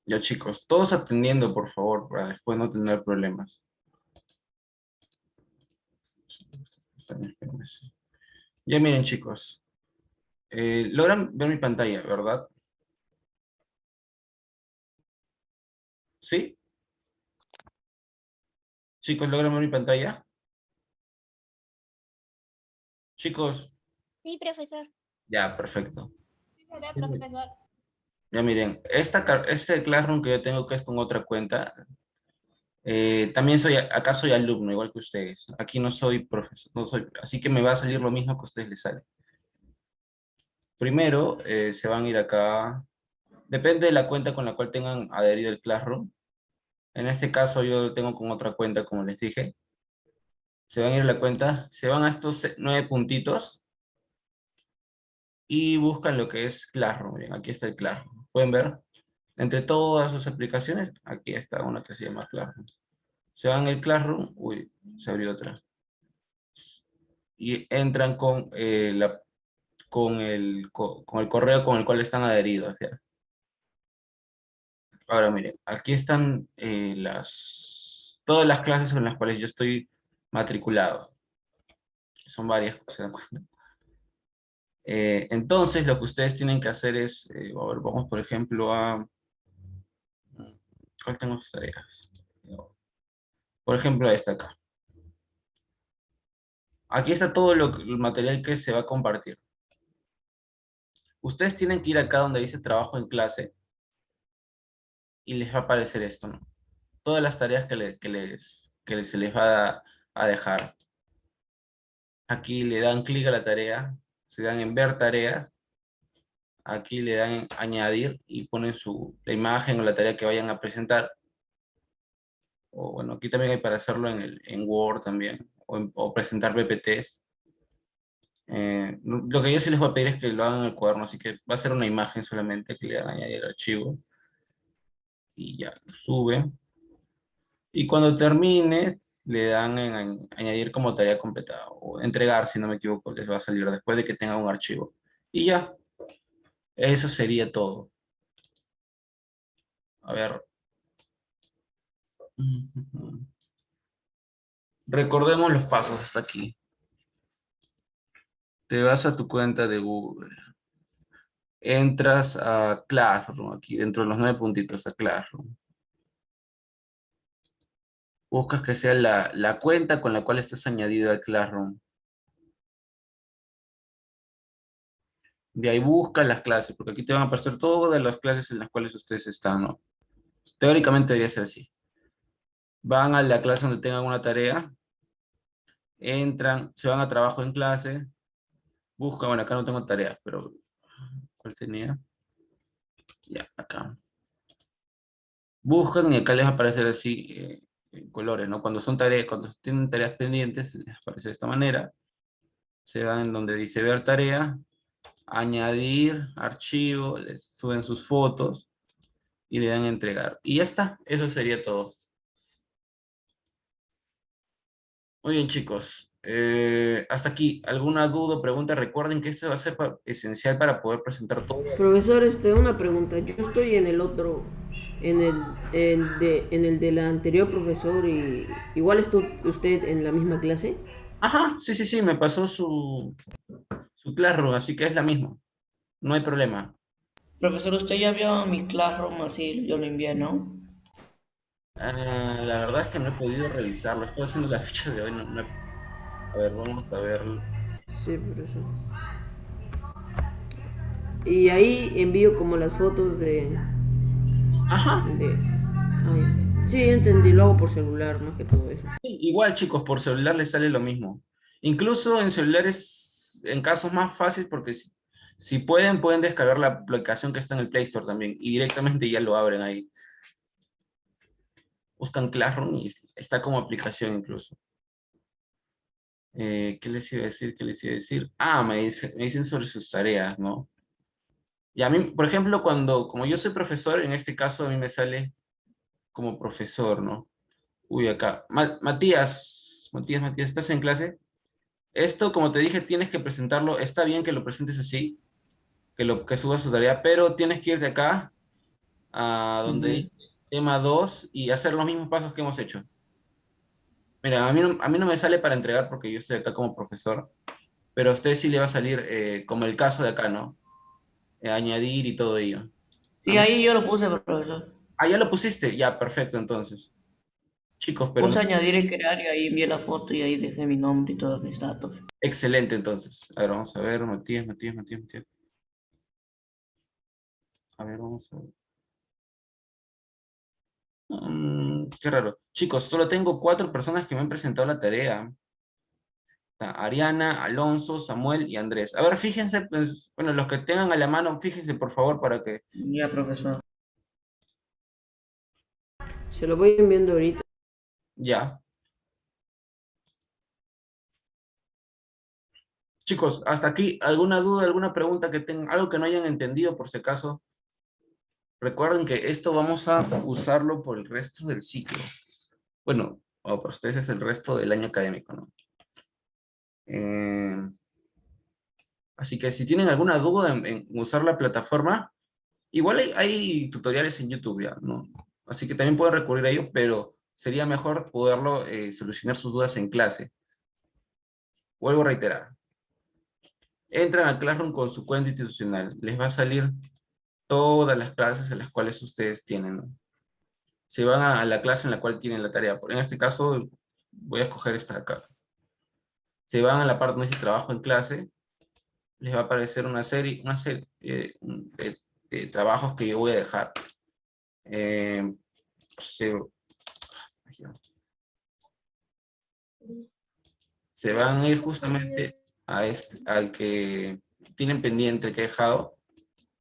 Ya chicos, todos atendiendo por favor, para después no tener problemas. Ya miren chicos, logran ver mi pantalla, ¿verdad? ¿Sí? Chicos, ¿logran ver mi pantalla? Chicos, Sí, profesor. ya, perfecto. Sí, profesor. Ya miren, este Classroom que yo tengo que es con otra cuenta, también acá soy alumno, igual que ustedes. Aquí no soy profesor, no soy, así que me va a salir lo mismo que a ustedes les sale. Primero, se van a ir acá, depende de la cuenta con la cual tengan adherido el Classroom. En este caso yo lo tengo con otra cuenta, como les dije. Se van a ir a la cuenta, se van a estos 9 puntitos y buscan lo que es Classroom. Bien, aquí está el Classroom. Pueden ver, entre todas sus aplicaciones, aquí está una que se llama Classroom. Se van al Classroom, uy, se abrió otra. Y entran con el correo con el cual están adheridos. ¿Sí? Ahora miren, aquí están todas las clases en las cuales yo estoy matriculado. Son varias cosas. Entonces, lo que ustedes tienen que hacer es, a ver, vamos por ejemplo a... ¿Cuál tengo tareas? Por ejemplo, a esta acá. Aquí está todo el material que se va a compartir. Ustedes tienen que ir acá donde dice trabajo en clase y les va a aparecer esto, ¿no? Todas las tareas se les va a dejar. Aquí le dan clic a la tarea, se dan en ver tareas, aquí le dan en añadir y ponen la imagen o la tarea que vayan a presentar. O bueno, aquí también hay para hacerlo en Word también, o presentar PPTs. Lo que yo sí les voy a pedir es que lo hagan en el cuaderno, así que va a ser una imagen solamente que le dan a añadir al archivo. Y ya, lo sube. Y cuando termines, le dan en añadir como tarea completada, o entregar, si no me equivoco, les va a salir después de que tenga un archivo. Y ya, eso sería todo. A ver. Recordemos los pasos hasta aquí. Te vas a tu cuenta de Google. Entras a Classroom, aquí dentro de los 9 puntitos a Classroom. Buscas que sea la cuenta con la cual estás añadido al Classroom. De ahí buscas las clases, porque aquí te van a aparecer todas las clases en las cuales ustedes están, ¿no? Teóricamente debería ser así. Van a la clase donde tengan una tarea, entran, se van a trabajo en clase, buscan, bueno, acá no tengo tareas, pero ¿cuál tenía? Ya, acá. Buscan y acá les va a aparecer así en colores, ¿no? Cuando tienen tareas pendientes, les aparece de esta manera. Se van en donde dice ver tarea, añadir archivo, les suben sus fotos y le dan a entregar. Y ya está, eso sería todo. Muy bien, chicos. Hasta aquí, ¿alguna duda o pregunta? Recuerden que esto va a ser esencial para poder presentar todo. Profesor, una pregunta. Yo estoy en el otro, en el de la anterior profesor y igual está usted en la misma clase. Ajá, sí, sí, sí, me pasó su Classroom, así que es la misma. No hay problema. Profesor, usted ya vio mi Classroom, así yo lo envié, ¿no? La verdad es que no he podido revisarlo. Estoy haciendo la fecha de hoy. A ver, vamos a ver. Sí, profesor. Y ahí envío como las fotos Ajá. de... Ay, sí, entendí, lo hago por celular, más que todo eso. Sí, igual, chicos, por celular les sale lo mismo. Incluso en celulares, en casos más fáciles, porque si pueden descargar la aplicación que está en el Play Store también y directamente ya lo abren ahí. Buscan Classroom y está como aplicación incluso. ¿Qué les iba a decir? ¿Qué les iba a decir? Ah, me dicen sobre sus tareas, ¿no? Y a mí, por ejemplo, como yo soy profesor, en este caso a mí me sale como profesor, ¿no? Uy, acá. Matías, ¿estás en clase? Esto, como te dije, tienes que presentarlo. Está bien que lo presentes así, que subas tu tarea, pero tienes que ir de acá a donde Ujú. dice tema 2 y hacer los mismos pasos que hemos hecho. Mira, a mí no me sale para entregar porque yo estoy acá como profesor, pero a usted sí le va a salir como el caso de acá, ¿no? Añadir y todo ello. A Sí, mí, ahí yo lo puse, profesor. ya lo pusiste, ya, perfecto, entonces. Chicos, pero Puse añadir y crear y ahí envié la foto y ahí dejé mi nombre y todos mis datos. excelente, entonces. A ver, vamos a ver, Matías, Matías, Matías, Matías. A ver, vamos a ver. Qué raro. Chicos, solo tengo 4 personas que me han presentado la tarea. Está Ariana, Alonso, Samuel y Andrés. A ver, fíjense, pues, bueno, los que tengan a la mano, fíjense por favor para que Ya, profesor. Se lo voy enviando ahorita. ya. Chicos, hasta aquí, ¿alguna duda, alguna pregunta que tengan, algo que no hayan entendido por si acaso? Recuerden que esto vamos a usarlo por el resto del ciclo. Bueno, o para ustedes es el resto del año académico, ¿no? Eh, Así que si tienen alguna duda en usar la plataforma, igual hay tutoriales en YouTube ya, ¿no? Así que también pueden recurrir a ello, pero sería mejor poderlo solucionar sus dudas en clase. Vuelvo a reiterar. Entran al Classroom con su cuenta institucional. Les va a salir todas las clases en las cuales ustedes tienen, ¿no? Se van a la clase en la cual tienen la tarea. En este caso, voy a escoger esta de acá. Se van a la parte donde dice trabajo en clase, les va a aparecer una serie de trabajos que yo voy a dejar. Eh, se, se van a ir justamente al que tienen pendiente, que he dejado,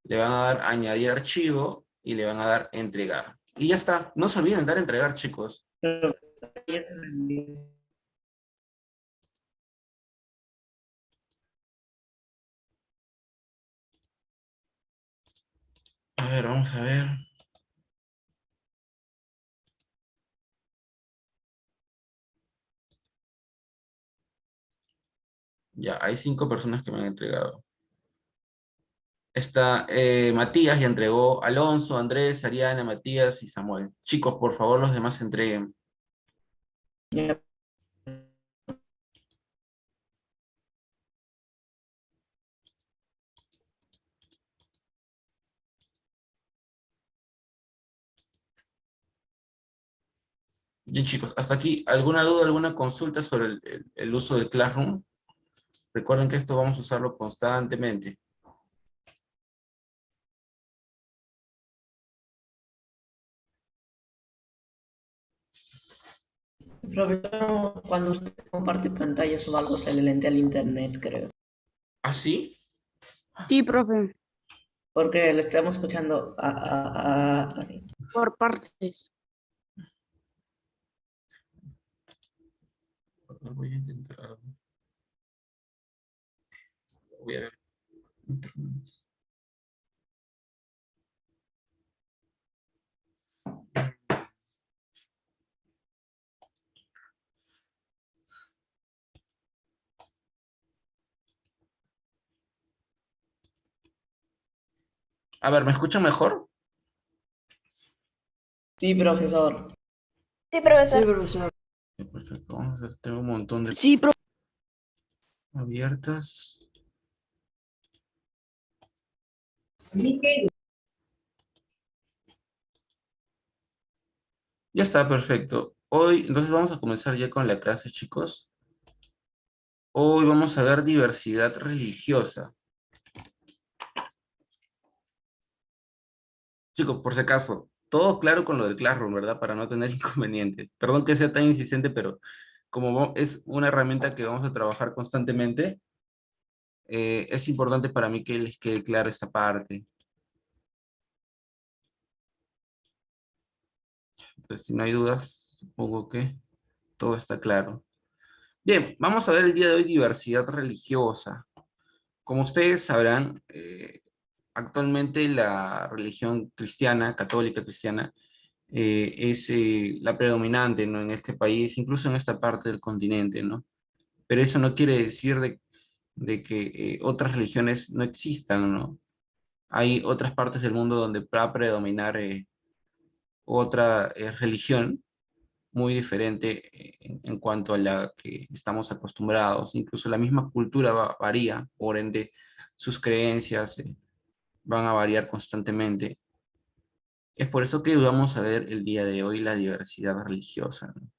le van a dar añadir archivo y le van a dar entregar. Y ya está. No se olviden dar entregar, chicos. Ya se lo envié. A ver, vamos a ver. Ya, hay 5 personas que me han entregado. Está Matías, ya entregó Alonso, Andrés, Ariana, Matías y Samuel. Chicos, por favor, los demás entreguen. Ya. Bien, chicos, hasta aquí, ¿alguna duda, alguna consulta sobre el uso del Classroom? Recuerden que esto vamos a usarlo constantemente. Profesor, cuando usted comparte pantallas o algo se le lente al internet, creo. ¿Ah, sí? Sí, profe, Porque lo estamos escuchando así. por partes. Voy a intentar. Voy a ver. A ver, ¿me escuchan mejor? Sí, profesor. Sí, Sí, profesor. profesor. Sí, perfecto. Vamos a ver, tengo un montón de Sí, profe. abiertas. Ya está, perfecto. Hoy, entonces vamos a comenzar ya con la clase, chicos. Hoy vamos a ver diversidad religiosa. Chicos, por si acaso, todo claro con lo del Classroom, ¿verdad? Para no tener inconvenientes. Perdón que sea tan insistente, pero como es una herramienta que vamos a trabajar constantemente, es importante para mí que les quede clara esta parte. Entonces, si no hay dudas, supongo que todo está claro. Bien, vamos a ver el día de hoy diversidad religiosa. Como ustedes sabrán, actualmente la religión cristiana, católica cristiana, es la predominante, ¿no? En este país, incluso en esta parte del continente, ¿no? pero eso no quiere decir de que otras religiones no existan, ¿no? Hay otras partes del mundo donde va a predominar otra religión muy diferente en cuanto a la que estamos acostumbrados. Incluso la misma cultura varía, por ende, sus creencias van a variar constantemente. Es por eso que vamos a ver el día de hoy la diversidad religiosa, ¿no?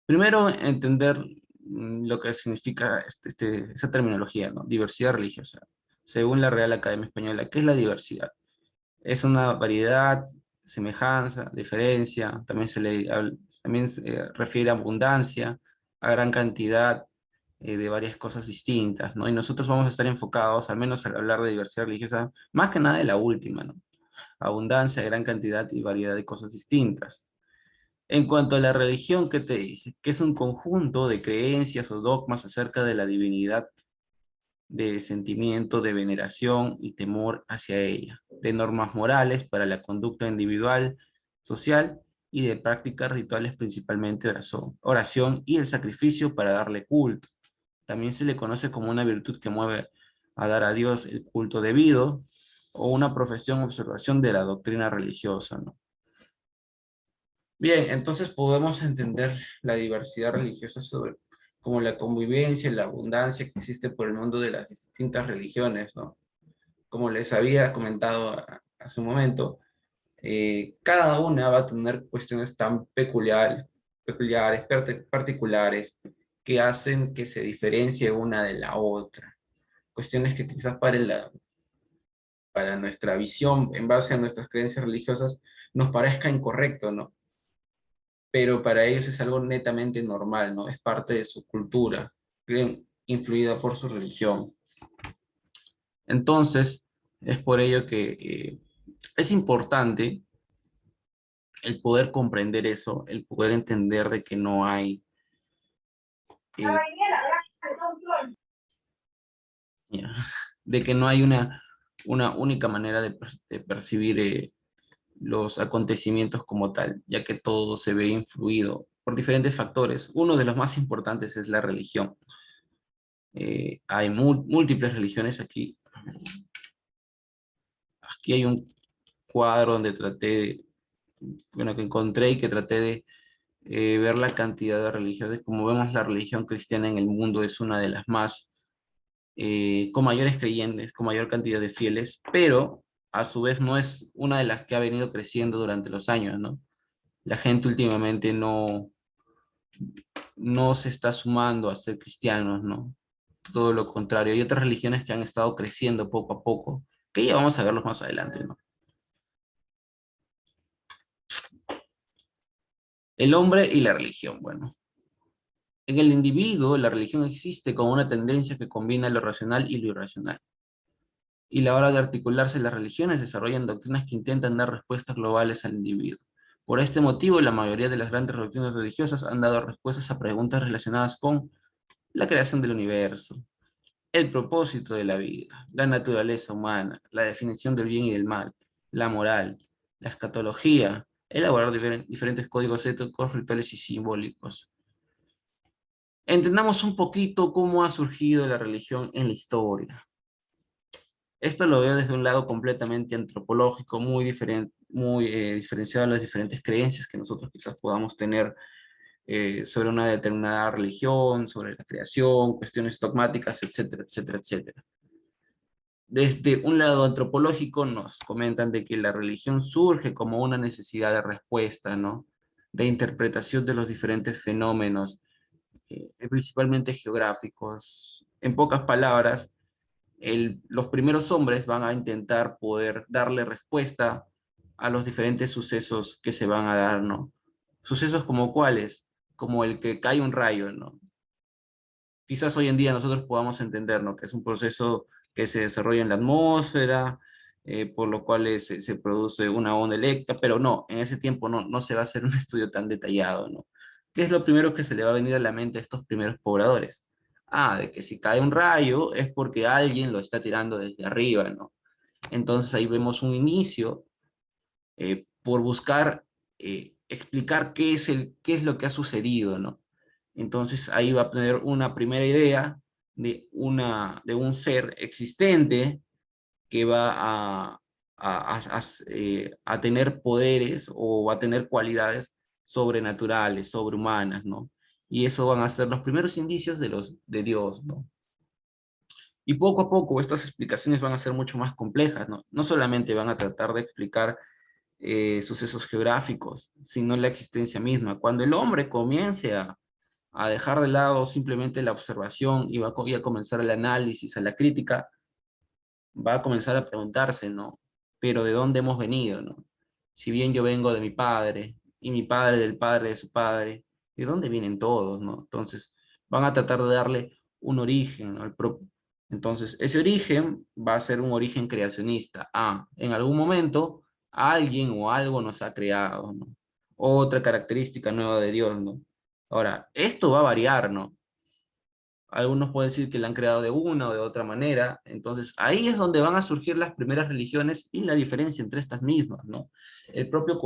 Primero, entender lo que significa esa terminología, ¿no? Diversidad religiosa. Según la Real Academia Española, ¿qué es la diversidad? Es una variedad, semejanza, diferencia, también también se refiere a abundancia, a gran cantidad de varias cosas distintas, ¿no? Y nosotros vamos a estar enfocados, al menos al hablar de diversidad religiosa, más que nada de la última, ¿no? Abundancia, gran cantidad y variedad de cosas distintas. En cuanto a la religión, ¿qué te dice? Que es un conjunto de creencias o dogmas acerca de la divinidad, de sentimiento de veneración y temor hacia ella, de normas morales para la conducta individual, social y de prácticas rituales, principalmente oración y el sacrificio para darle culto. También se le conoce como una virtud que mueve a dar a Dios el culto debido o una profesión o observación de la doctrina religiosa, ¿no? Bien, entonces podemos entender la diversidad religiosa como la convivencia y la abundancia que existe por el mundo de las distintas religiones, ¿no? Como les había comentado hace un momento, cada una va a tener cuestiones tan particulares, que hacen que se diferencie una de la otra. Cuestiones que quizás para nuestra visión, en base a nuestras creencias religiosas, nos parezca incorrecto, ¿no? Pero para ellos es algo netamente normal, ¿no? Es parte de su cultura, influida por su religión. Entonces, es por ello que es importante el poder comprender eso, el poder entender de que no hay, eh, ya, de que no hay una única manera de percibir los acontecimientos como tal, ya que todo se ve influido por diferentes factores. Uno de los más importantes es la religión. Hay múltiples religiones aquí. Aquí hay un cuadro donde bueno, que encontré y que traté de ver la cantidad de religiones. Como vemos, la religión cristiana en el mundo es una de las más, con mayores creyentes, con mayor cantidad de fieles, pero a su vez no es una de las que ha venido creciendo durante los años, ¿no? La gente últimamente no se está sumando a ser cristianos, ¿no? Todo lo contrario. Hay otras religiones que han estado creciendo poco a poco, que ya vamos a verlos más adelante, ¿no? El hombre y la religión, bueno. En el individuo, la religión existe como una tendencia que combina lo racional y lo irracional. Y a la hora de articularse, las religiones desarrollan doctrinas que intentan dar respuestas globales al individuo. Por este motivo, la mayoría de las grandes doctrinas religiosas han dado respuestas a preguntas relacionadas con la creación del universo, el propósito de la vida, la naturaleza humana, la definición del bien y del mal, la moral, la escatología, elaborar diferentes códigos éticos, rituales y simbólicos. Entendamos un poquito cómo ha surgido la religión en la historia. Esto lo veo desde un lado completamente antropológico, muy diferenciado de las diferentes creencias que nosotros quizás podamos tener sobre una determinada religión, sobre la creación, cuestiones dogmáticas, etcétera, etcétera, etcétera. Desde un lado antropológico nos comentan de que la religión surge como una necesidad de respuesta, ¿no? De interpretación de los diferentes fenómenos, principalmente geográficos. En pocas palabras, los primeros hombres van a intentar poder darle respuesta a los diferentes sucesos que se van a dar, ¿no? Sucesos como cuáles, como el que cae un rayo, ¿no? Quizás hoy en día nosotros podamos entender, ¿no? Que es un proceso que se desarrolla en la atmósfera, por lo cual se produce una onda eléctrica, pero no, en ese tiempo no se va a hacer un estudio tan detallado, ¿no? ¿Qué es lo primero que se le va a venir a la mente a estos primeros pobladores? Ah, de que si cae un rayo es porque alguien lo está tirando desde arriba, ¿no? Entonces ahí vemos un inicio por buscar explicar qué es lo que ha sucedido, ¿no? Entonces ahí va a tener una primera idea de un ser existente que va a tener poderes o va a tener cualidades sobrenaturales, sobrehumanas, ¿no? Y eso van a ser los primeros indicios de Dios, ¿no? Y poco a poco estas explicaciones van a ser mucho más complejas, ¿no? No solamente van a tratar de explicar sucesos geográficos, sino la existencia misma. Cuando el hombre comience a dejar de lado simplemente la observación y a comenzar el análisis, a la crítica, va a comenzar a preguntarse, ¿no? Pero ¿de dónde hemos venido, no? Si bien yo vengo de mi padre, y mi padre del padre de su padre, ¿de dónde vienen todos, no? Entonces, van a tratar de darle un origen, ¿no? Entonces, ese origen va a ser un origen creacionista. En algún momento, alguien o algo nos ha creado, ¿no? Otra característica nueva de Dios, ¿no? Ahora, esto va a variar, ¿no? Algunos pueden decir que la han creado de una o de otra manera, entonces ahí es donde van a surgir las primeras religiones y la diferencia entre estas mismas, ¿no? El propio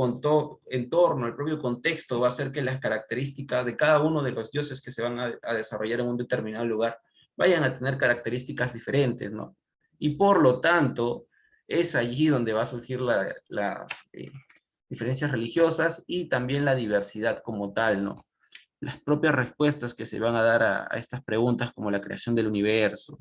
entorno, el propio contexto va a hacer que las características de cada uno de los dioses que se van a desarrollar en un determinado lugar vayan a tener características diferentes, ¿no? Y por lo tanto, es allí donde va a surgir las diferencias religiosas y también la diversidad como tal, ¿no? Las propias respuestas que se van a dar a estas preguntas como la creación del universo,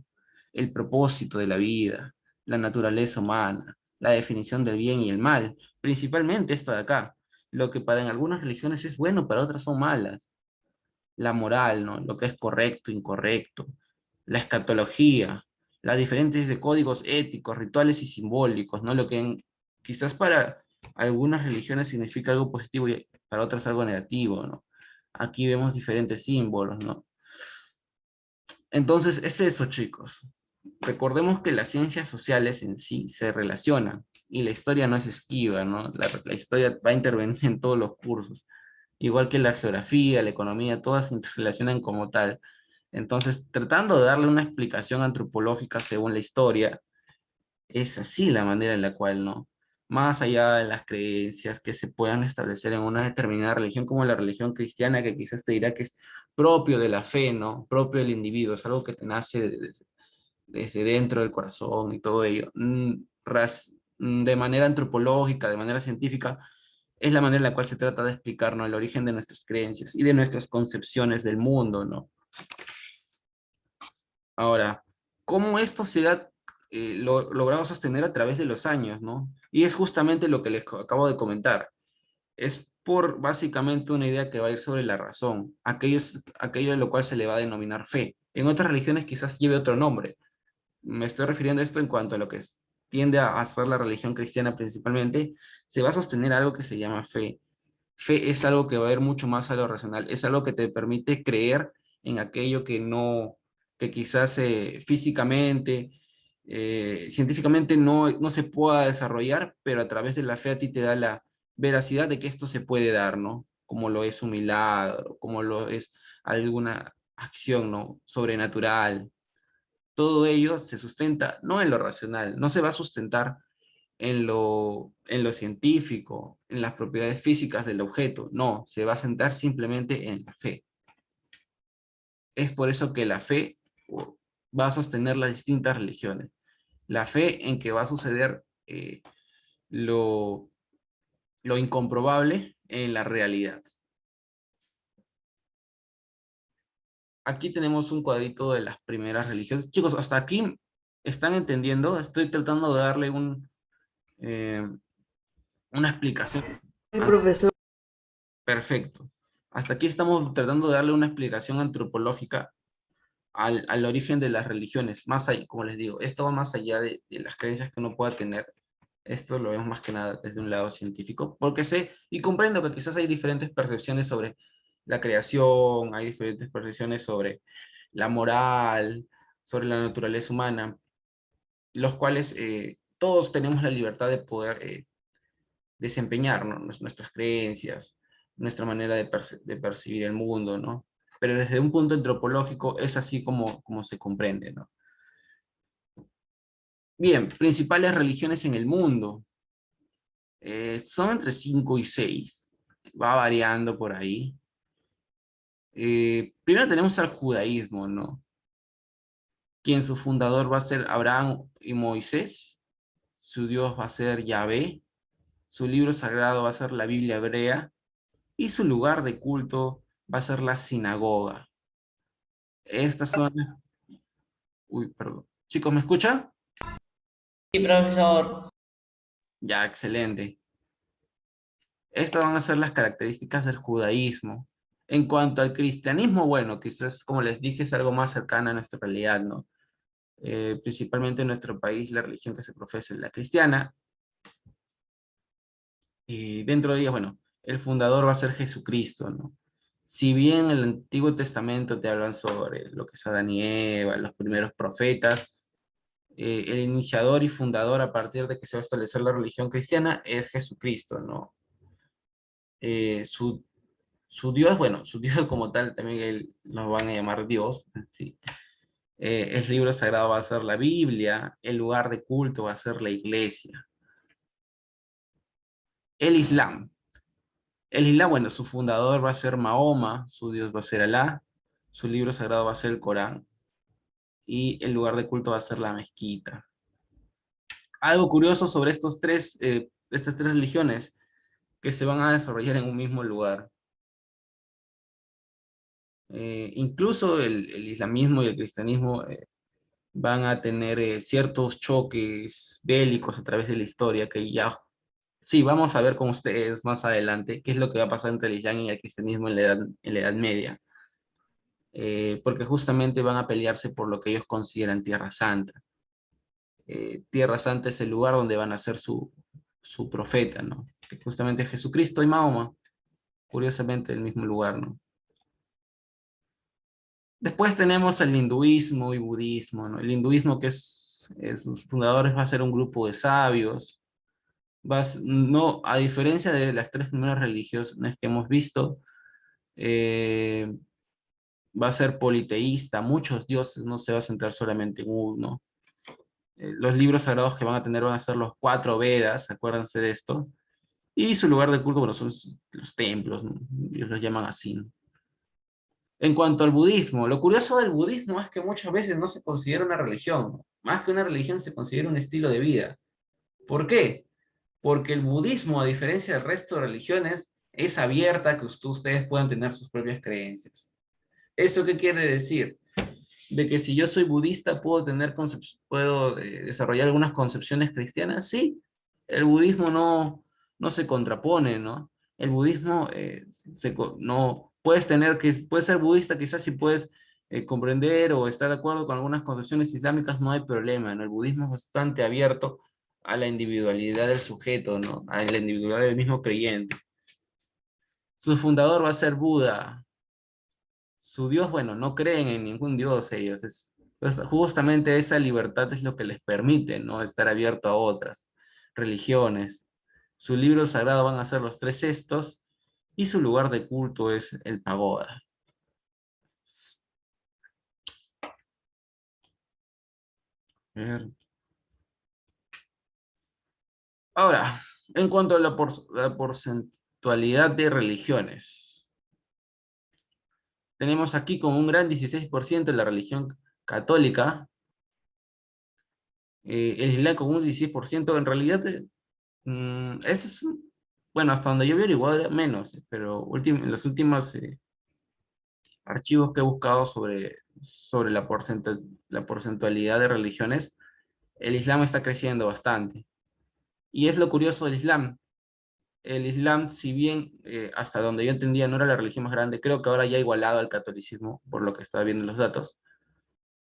el propósito de la vida, la naturaleza humana, la definición del bien y el mal, principalmente esto de acá, lo que para en algunas religiones es bueno, para otras son malas, la moral, ¿no? Lo que es correcto, incorrecto, la escatología, las diferentes de códigos éticos, rituales y simbólicos, ¿no? Lo que quizás para algunas religiones significa algo positivo y para otras algo negativo, ¿no? Aquí vemos diferentes símbolos, ¿no? Entonces, es eso, chicos. Recordemos que las ciencias sociales en sí se relacionan y la historia no es esquiva, ¿no? La historia va a intervenir en todos los cursos. Igual que la geografía, la economía, todas se interrelacionan como tal. Entonces, tratando de darle una explicación antropológica según la historia, es así la manera en la cual, ¿no? Más allá de las creencias que se puedan establecer en una determinada religión, como la religión cristiana, que quizás te dirá que es propio de la fe, ¿no? Propio del individuo, es algo que te nace desde dentro del corazón y todo ello. De manera antropológica, de manera científica, es la manera en la cual se trata de explicarnos el origen de nuestras creencias y de nuestras concepciones del mundo, ¿no? Ahora, ¿cómo esto se ha logrado sostener a través de los años, ¿no? Y es justamente lo que les acabo de comentar. Es por básicamente una idea que va a ir sobre la razón, aquello de lo cual se le va a denominar fe. En otras religiones quizás lleve otro nombre. Me estoy refiriendo a esto en cuanto a lo que tiende a ser la religión cristiana principalmente, se va a sostener algo que se llama fe. Fe es algo que va a ir mucho más a lo racional, es algo que te permite creer en aquello que no, que quizás físicamente, científicamente no se pueda desarrollar, pero a través de la fe a ti te da la veracidad de que esto se puede dar, ¿no? Como lo es un milagro, como lo es alguna acción, ¿no? Sobrenatural. Todo ello se sustenta no en lo racional, no se va a sustentar en lo científico, en las propiedades físicas del objeto. No, se va a centrar simplemente en la fe. Es por eso que la fe va a sostener las distintas religiones. La fe en que va a suceder lo, lo incomprobable en la realidad. Aquí tenemos un cuadrito de las primeras religiones. Chicos, hasta aquí están entendiendo. Estoy tratando de darle una explicación. Sí, profesor. Perfecto. Hasta aquí estamos tratando de darle una explicación antropológica al origen de las religiones. Más allá, como les digo, esto va más allá de las creencias que uno pueda tener. Esto lo vemos más que nada desde un lado científico, porque sé y comprendo que quizás hay diferentes percepciones sobre la creación, hay diferentes percepciones sobre la moral, sobre la naturaleza humana, los cuales todos tenemos la libertad de poder desempeñar, ¿no? Nuestras creencias, nuestra manera de percibir el mundo, ¿no? Pero desde un punto antropológico es así como se comprende, ¿no? Bien, principales religiones en el mundo. Son entre 5 y 6. Va variando por ahí. Primero tenemos al judaísmo, ¿no? Quien su fundador va a ser Abraham y Moisés, su Dios va a ser Yahvé, su libro sagrado va a ser la Biblia hebrea, y su lugar de culto va a ser la sinagoga. Estas son... Uy, perdón. Chicos, ¿me escuchan? Sí, profesor. Ya, excelente. Estas van a ser las características del judaísmo. En cuanto al cristianismo, bueno, quizás, como les dije, es algo más cercano a nuestra realidad, ¿no? Principalmente en nuestro país, la religión que se profesa es la cristiana. Y dentro de ella, bueno, el fundador va a ser Jesucristo, ¿no? Si bien en el Antiguo Testamento te hablan sobre lo que es Adán y Eva, los primeros profetas, el iniciador y fundador a partir de que se va a establecer la religión cristiana es Jesucristo, ¿no? Su Dios, bueno, su Dios como tal, también lo van a llamar Dios, ¿sí? El libro sagrado va a ser la Biblia, el lugar de culto va a ser la iglesia. El Islam. El Islam, bueno, su fundador va a ser Mahoma, su Dios va a ser Alá, su libro sagrado va a ser el Corán, y el lugar de culto va a ser la mezquita. Algo curioso sobre estas tres religiones que se van a desarrollar en un mismo lugar. Incluso el islamismo y el cristianismo van a tener ciertos choques bélicos a través de la historia que ya, sí, vamos a ver con ustedes más adelante qué es lo que va a pasar entre el islam y el cristianismo en la Edad Media. Porque justamente van a pelearse por lo que ellos consideran Tierra Santa. Tierra Santa es el lugar donde van a ser su profeta, ¿no? Que justamente Jesucristo y Mahoma, curiosamente el mismo lugar, ¿no? Después tenemos el hinduismo y budismo, ¿no? El hinduismo sus fundadores va a ser un grupo de sabios, no, a diferencia de las tres primeras religiones que hemos visto, eh, va a ser politeísta, muchos dioses, no se va a centrar solamente en uno. Los libros sagrados que van a tener van a ser los 4 Vedas, acuérdense de esto, y su lugar de culto, bueno, son los templos, ¿no? Ellos los llaman así, ¿no? En cuanto al budismo, lo curioso del budismo es que muchas veces no se considera una religión, ¿no? Más que una religión se considera un estilo de vida. ¿Por qué? Porque el budismo, a diferencia del resto de religiones, es abierta a que ustedes puedan tener sus propias creencias. ¿Esto qué quiere decir? De que si yo soy budista puedo desarrollar algunas concepciones cristianas. Sí, el budismo no se contrapone, ¿no? El budismo no puedes ser budista quizás si puedes comprender o estar de acuerdo con algunas concepciones islámicas, no hay problema, ¿no? El budismo es bastante abierto a la individualidad del sujeto, ¿no? A la individualidad del mismo creyente. Su fundador va a ser Buda. Su Dios, bueno, no creen en ningún Dios ellos. Pues, justamente esa libertad es lo que les permite, ¿no? Estar abierto a otras religiones. Su libro sagrado van a ser los 3 cestos y su lugar de culto es el pagoda. A ver. Ahora, en cuanto a la porcentualidad de religiones, tenemos aquí con un gran 16% la religión católica, el Islam con un 16%, en realidad, ese es, bueno, hasta donde yo vi igual era menos, pero en los últimos archivos que he buscado sobre la porcentualidad de religiones, el Islam está creciendo bastante. Y es lo curioso del Islam. El Islam, si bien hasta donde yo entendía no era la religión más grande, creo que ahora ya ha igualado al catolicismo, por lo que estaba viendo en los datos,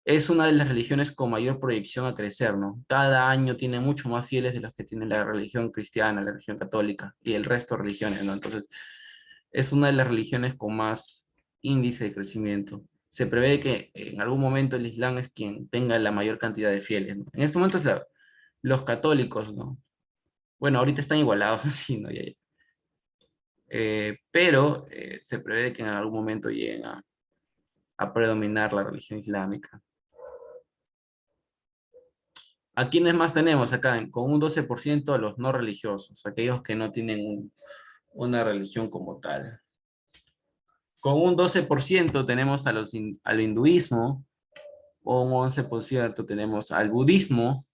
es una de las religiones con mayor proyección a crecer, ¿no? Cada año tiene mucho más fieles de los que tiene la religión cristiana, la religión católica y el resto de religiones, ¿no? Entonces, es una de las religiones con más índice de crecimiento. Se prevé que en algún momento el Islam es quien tenga la mayor cantidad de fieles, ¿no? En este momento es los católicos, ¿no? Bueno, ahorita están igualados así, ¿no? Pero se prevé que en algún momento lleguen a predominar la religión islámica. ¿A quiénes más tenemos acá? Con un 12% a los no religiosos, aquellos que no tienen una religión como tal. Con un 12% tenemos al hinduismo, o un 11% tenemos al budismo,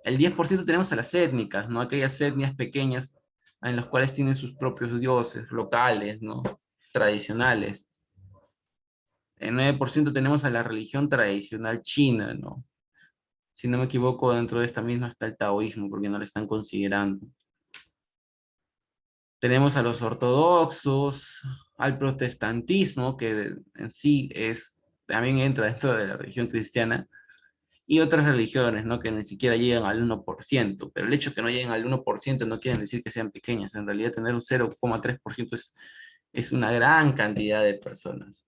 el 10% tenemos a las étnicas, ¿no? Aquellas etnias pequeñas en las cuales tienen sus propios dioses locales, ¿no? Tradicionales. El 9% tenemos a la religión tradicional china, ¿no? Si no me equivoco, dentro de esta misma está el taoísmo, porque no lo están considerando. Tenemos a los ortodoxos, al protestantismo, que en sí también entra dentro de la religión cristiana, y otras religiones, ¿no? Que ni siquiera llegan al 1%, pero el hecho de que no lleguen al 1% no quiere decir que sean pequeñas. En realidad tener un 0,3% es una gran cantidad de personas.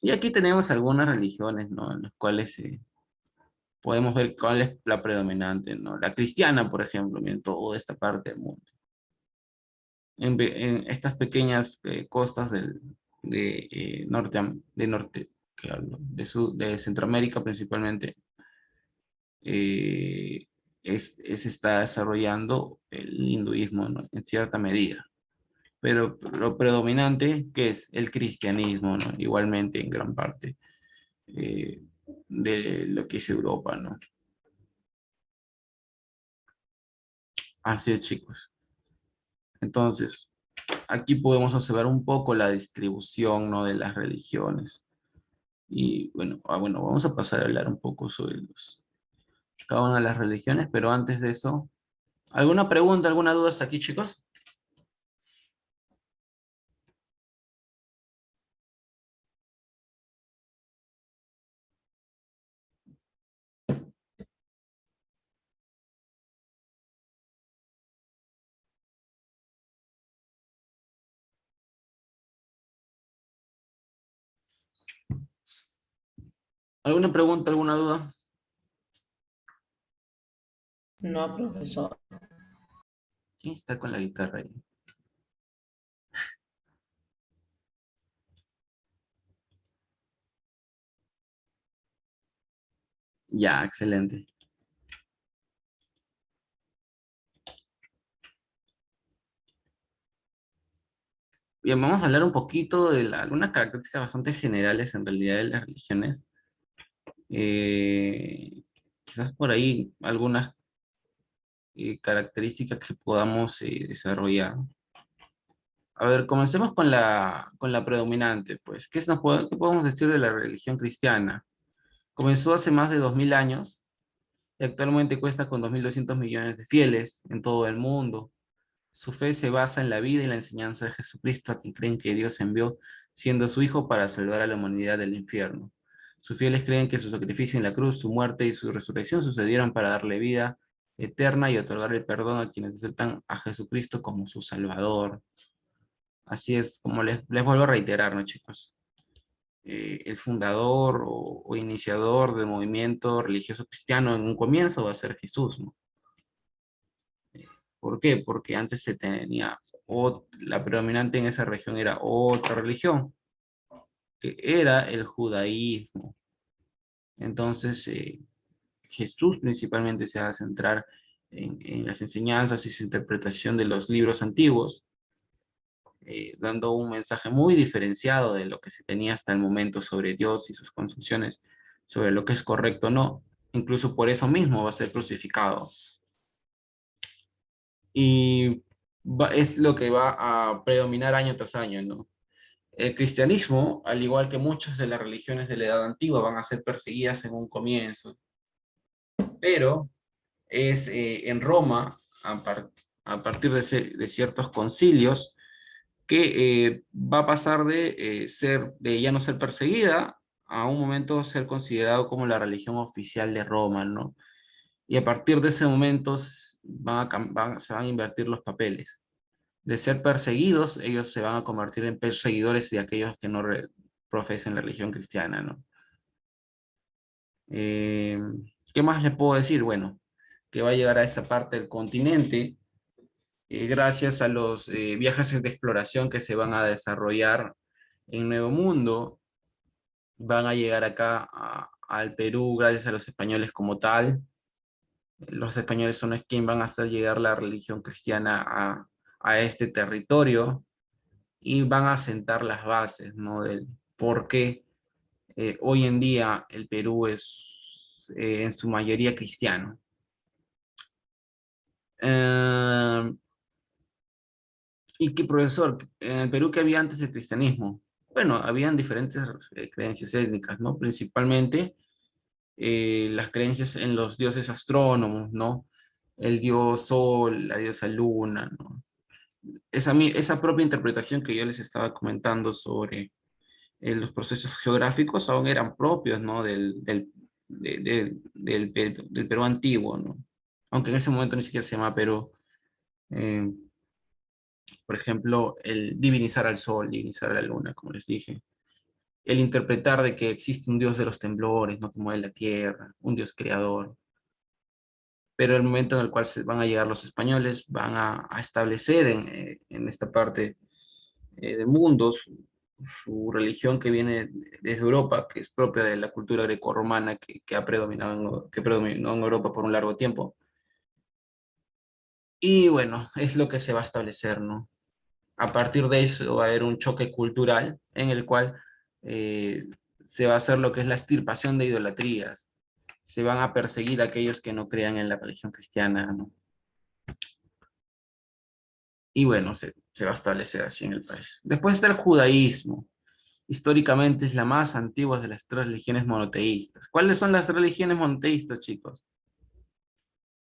Y aquí tenemos algunas religiones, ¿no? En las cuales podemos ver cuál es la predominante, ¿no? La cristiana, por ejemplo, en toda esta parte del mundo. En estas pequeñas costas norte, que hablo, de Centroamérica principalmente, se está desarrollando el hinduismo, ¿no? En cierta medida. Pero lo predominante, que es el cristianismo, ¿no? Igualmente en gran parte eh, de lo que es Europa, ¿no? Así es, chicos. Entonces, aquí podemos observar un poco la distribución, ¿no? De las religiones. Y bueno, vamos a pasar a hablar un poco sobre cada una de las religiones, pero antes de eso, ¿alguna pregunta, alguna duda hasta aquí, chicos? ¿Alguna pregunta, alguna duda? No, profesor. ¿Quién está con la guitarra ahí? Ya, excelente. Bien, vamos a hablar un poquito de algunas características bastante generales en realidad de las religiones. Quizás por ahí algunas características que podamos desarrollar. A ver, comencemos con la predominante, pues. ¿Qué podemos decir de la religión cristiana? Comenzó hace más de 2000 años y actualmente cuenta con 2.200 millones de fieles en todo el mundo. Su fe se basa en la vida y la enseñanza de Jesucristo, a quien creen que Dios envió siendo su Hijo para salvar a la humanidad del infierno. Sus fieles creen que su sacrificio en la cruz, su muerte y su resurrección sucedieron para darle vida eterna y otorgarle perdón a quienes aceptan a Jesucristo como su Salvador. Así es, como les vuelvo a reiterar, ¿no, chicos? El fundador o iniciador del movimiento religioso cristiano en un comienzo va a ser Jesús, ¿no? ¿Por qué? Porque antes se tenía, la predominante en esa región era otra religión, que era el judaísmo. Entonces, Jesús principalmente se va a centrar en las enseñanzas y su interpretación de los libros antiguos, dando un mensaje muy diferenciado de lo que se tenía hasta el momento sobre Dios y sus concepciones, sobre lo que es correcto o no. Incluso por eso mismo va a ser crucificado. Y es lo que va a predominar año tras año, ¿no? El cristianismo, al igual que muchas de las religiones de la Edad Antigua, van a ser perseguidas en un comienzo, pero es en Roma, a partir de ciertos concilios, que va a pasar de ya no ser perseguida a un momento ser considerado como la religión oficial de Roma, ¿no? Y a partir de ese momento se van a invertir los papeles. De ser perseguidos, ellos se van a convertir en perseguidores de aquellos que no profesen la religión cristiana, ¿no? Eh, ¿Qué más les puedo decir? Bueno, que va a llegar a esta parte del continente gracias a los viajes de exploración que se van a desarrollar en Nuevo Mundo. Van a llegar acá al Perú gracias a los españoles como tal. Los españoles son los quienes van a hacer llegar la religión cristiana a este territorio. y van a sentar las bases, ¿no? Del por qué hoy en día el Perú es en su mayoría cristiano. Eh, ¿Y qué, profesor? En el Perú, ¿qué había antes del cristianismo? Bueno, habían diferentes creencias étnicas, ¿no? Principalmente las creencias en los dioses astrónomos, ¿no? El dios Sol, la diosa Luna, ¿no? Esa propia interpretación que yo les estaba comentando sobre los procesos geográficos aún eran propios, ¿no? Del Perú antiguo, ¿no? Aunque en ese momento ni siquiera se llama Perú. Eh, por ejemplo, el divinizar al sol, divinizar a la luna, como les dije. El interpretar de que existe un dios de los temblores, ¿no? Como de la tierra, un dios creador. Pero el momento en el cual se van a llegar los españoles, van a establecer en esta parte del mundo su religión que viene desde Europa, que es propia de la cultura grecorromana que ha predominado, que predominó en Europa por un largo tiempo. Y bueno, es lo que se va a establecer, ¿no? A partir de eso va a haber un choque cultural en el cual eh, se va a hacer lo que es la extirpación de idolatrías. Se van a perseguir a aquellos que no crean en la religión cristiana, ¿no? Y bueno, se va a establecer así en el país. Después está el judaísmo. Históricamente es la más antigua de las tres religiones monoteístas. ¿Cuáles son las religiones monoteístas, chicos?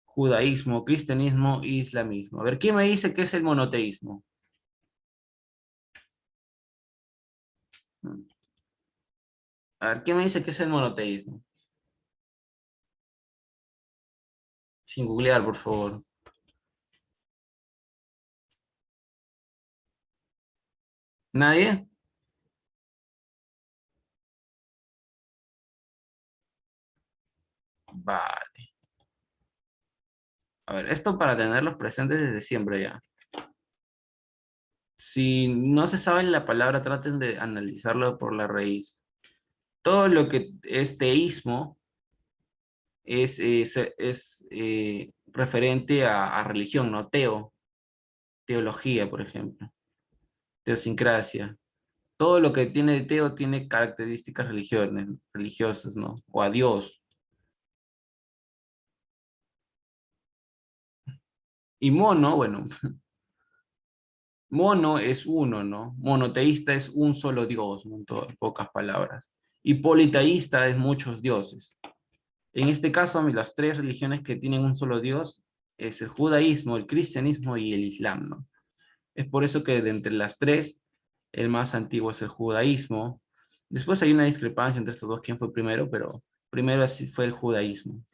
Judaísmo, cristianismo e islamismo. A ver, ¿quién me dice qué es el monoteísmo? A ver, ¿quién me dice qué es el monoteísmo? Sin googlear, por favor. ¿Nadie? Vale. A ver, esto para tenerlos presentes desde siempre ya. Si no se sabe la palabra, traten de analizarlo por la raíz. Todo lo que es teísmo es referente a religión, ¿no? Teología, por ejemplo, teosincrasia. Todo lo que tiene de teo tiene características religiosas, ¿no? O a Dios. Y mono, bueno, mono es uno, ¿no? Monoteísta es un solo Dios, ¿no? En pocas palabras. Y politeísta es muchos dioses. En este caso, las tres religiones que tienen un solo Dios es el judaísmo, el cristianismo y el islam, ¿no? Es por eso que de entre las tres, el más antiguo es el judaísmo. Después hay una discrepancia entre estos dos, quién fue primero, pero primero así fue el judaísmo.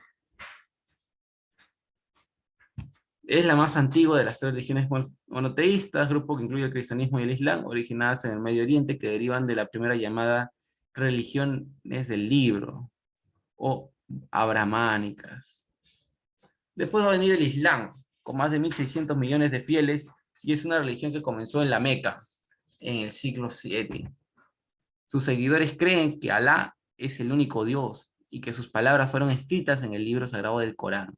Es la más antigua de las tres religiones monoteístas, grupo que incluye el cristianismo y el islam, originadas en el Medio Oriente, que derivan de la primera llamada religiones del libro, o abrahámicas. Después va a venir el islam, con más de 1.600 millones de fieles, y es una religión que comenzó en la Meca, en el siglo VII. Sus seguidores creen que Alá es el único Dios y que sus palabras fueron escritas en el libro sagrado del Corán.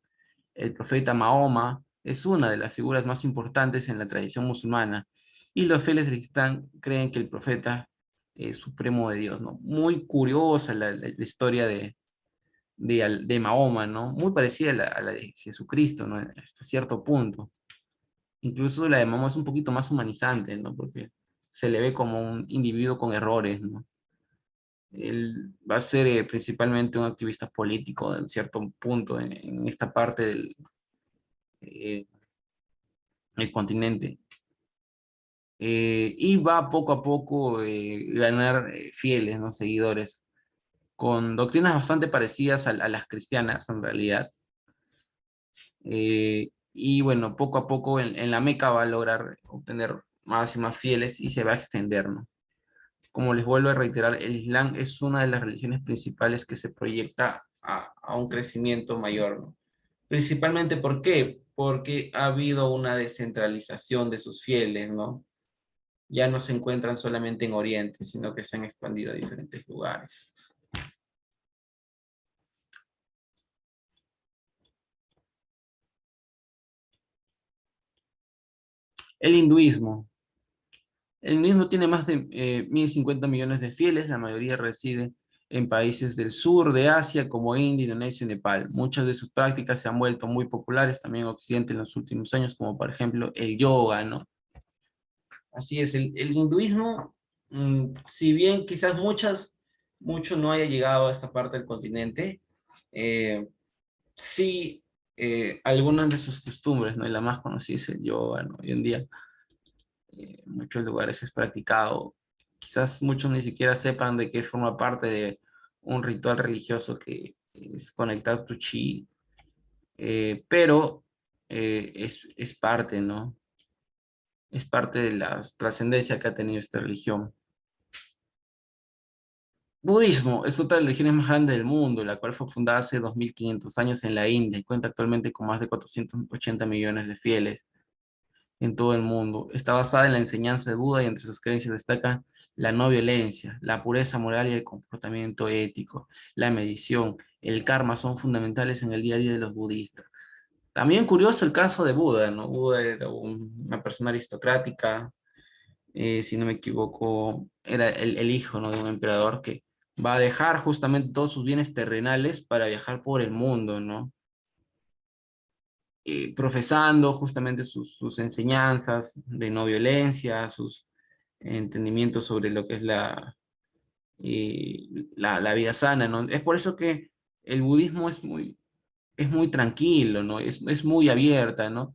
El profeta Mahoma es una de las figuras más importantes en la tradición musulmana y los fieles del Islam creen que el profeta es supremo de Dios, ¿no? Muy curiosa la historia de Mahoma, ¿no? Muy parecida a la de Jesucristo, ¿no? Hasta cierto punto. Incluso la de Mahoma es un poquito más humanizante, ¿no? Porque se le ve como un individuo con errores, ¿no? Él va a ser principalmente un activista político en cierto punto en esta parte eh, del continente. Y va poco a poco ganar fieles, ¿no? Seguidores, con doctrinas bastante parecidas a las cristianas en realidad. Y bueno, poco a poco en la Meca va a lograr obtener más y más fieles y se va a extender, ¿no? Como les vuelvo a reiterar, el Islam es una de las religiones principales que se proyecta a un crecimiento mayor, ¿no? Principalmente, ¿por qué? Porque ha habido una descentralización de sus fieles, ¿no? Ya no se encuentran solamente en Oriente, sino que se han expandido a diferentes lugares. El hinduismo. El mismo tiene más de 1.050 millones de fieles, la mayoría reside en países del sur de Asia como India, Indonesia y Nepal. Muchas de sus prácticas se han vuelto muy populares también en Occidente en los últimos años, como por ejemplo el yoga, ¿no? Así es, el hinduismo, si bien quizás mucho no haya llegado a esta parte del continente, eh, sí algunas de sus costumbres, ¿no? Y la más conocida es el yoga, ¿no? Hoy en día en muchos lugares es practicado. Quizás muchos ni siquiera sepan de que forma parte de un ritual religioso que es conectar tu chi, pero es parte, ¿no? Es parte de la trascendencia que ha tenido esta religión. Budismo es otra de las religiones más grandes del mundo, la cual fue fundada hace 2500 años en la India y cuenta actualmente con más de 480 millones de fieles en todo el mundo. Está basada en la enseñanza de Buda y entre sus creencias destacan la no violencia, la pureza moral y el comportamiento ético, la medición, el karma son fundamentales en el día a día de los budistas. También curioso el caso de Buda, ¿no? Buda era una persona aristocrática, si no me equivoco, era el hijo, ¿no? De un emperador que va a dejar justamente todos sus bienes terrenales para viajar por el mundo, ¿no? Profesando justamente sus enseñanzas de no violencia, sus entendimientos sobre lo que es la vida sana, ¿no? Es por eso que el budismo es muy tranquilo, ¿no? Es muy abierta, ¿no?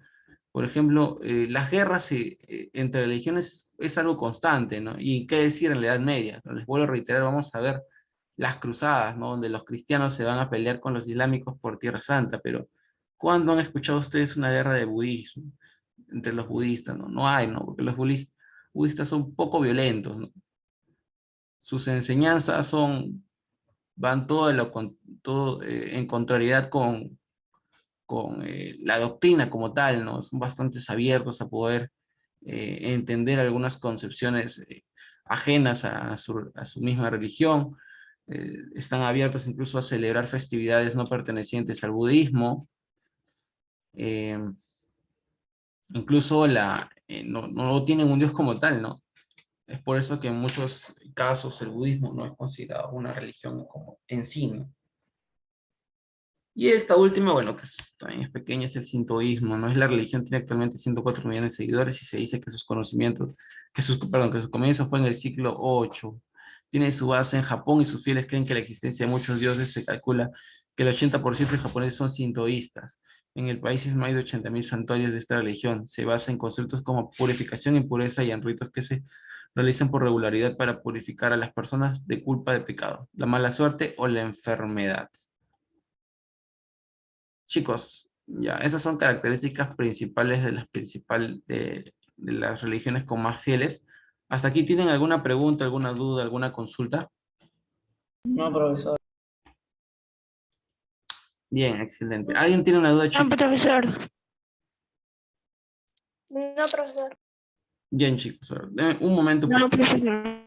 Por ejemplo, las guerras entre religiones es algo constante, ¿no? Y qué decir en la Edad Media, ¿no? Les vuelvo a reiterar, vamos a ver las cruzadas, ¿no? Donde los cristianos se van a pelear con los islámicos por Tierra Santa, pero ¿cuándo han escuchado ustedes una guerra de budismo entre los budistas? No, no hay, ¿no? Porque los budistas son poco violentos, ¿no? Sus enseñanzas van todo en contrariedad con la doctrina como tal, ¿no? Son bastante abiertos a poder entender algunas concepciones ajenas a su misma religión. Están abiertos incluso a celebrar festividades no pertenecientes al budismo. Eh, Incluso no tienen un Dios como tal, ¿no? Es por eso que en muchos casos el budismo no es considerado una religión como en sí, ¿no? Y esta última, bueno, que también es pequeña, es el sintoísmo, ¿no? Es la religión, tiene actualmente 104 millones de seguidores y se dice que sus conocimientos, que su comienzo fue en el siglo VIII. Tiene su base en Japón y sus fieles creen que la existencia de muchos dioses se calcula que el 80% de japoneses son sintoístas. En el país hay más de 80.000 santuarios de esta religión. Se basa en conceptos como purificación, impureza y en ritos que se realizan por regularidad para purificar a las personas de culpa de pecado, la mala suerte o la enfermedad. Chicos, ya, esas son características principales de las religiones con más fieles. ¿Hasta aquí tienen alguna pregunta, alguna duda, alguna consulta? No, profesor. Bien, excelente. ¿Alguien tiene una duda, No, chicos? profesor. No, profesor. Bien, chicos. A ver, denme un momento, No, profesor.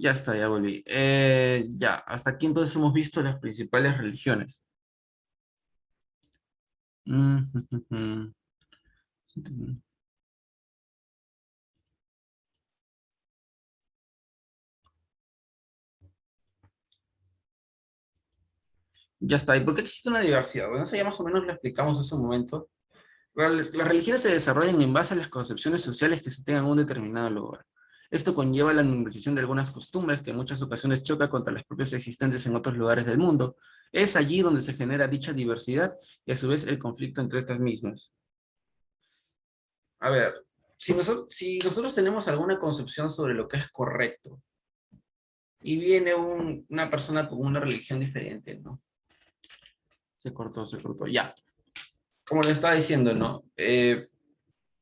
ya está, ya volví. Ya, hasta aquí entonces hemos visto las principales religiones. Mm, Ya está. ¿Y por qué existe una diversidad? Bueno, eso ya más o menos lo explicamos hace un momento. Las religiones se desarrollan en base a las concepciones sociales que se tengan en un determinado lugar. Esto conlleva la normalización de algunas costumbres que en muchas ocasiones choca contra las propias existentes en otros lugares del mundo. Es allí donde se genera dicha diversidad y a su vez el conflicto entre estas mismas. A ver, si nosotros tenemos alguna concepción sobre lo que es correcto, y viene una persona con una religión diferente, ¿no? Se cortó, ya. Como le estaba diciendo, ¿no?